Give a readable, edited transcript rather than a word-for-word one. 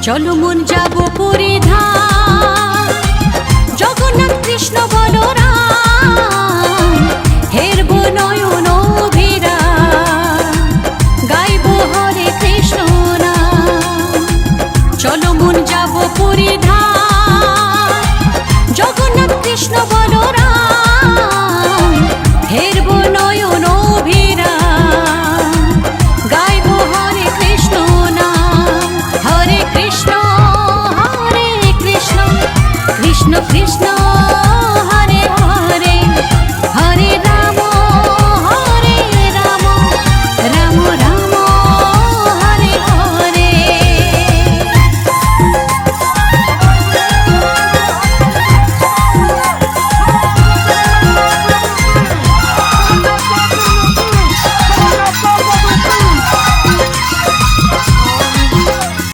চলো মন যাব পরিধান, জগন্নাথ কৃষ্ণ বলরাম হেরব নয়ন অভিরাম, গাইব হরে কৃষ্ণ নাম। চলো মন যাব পরিধান,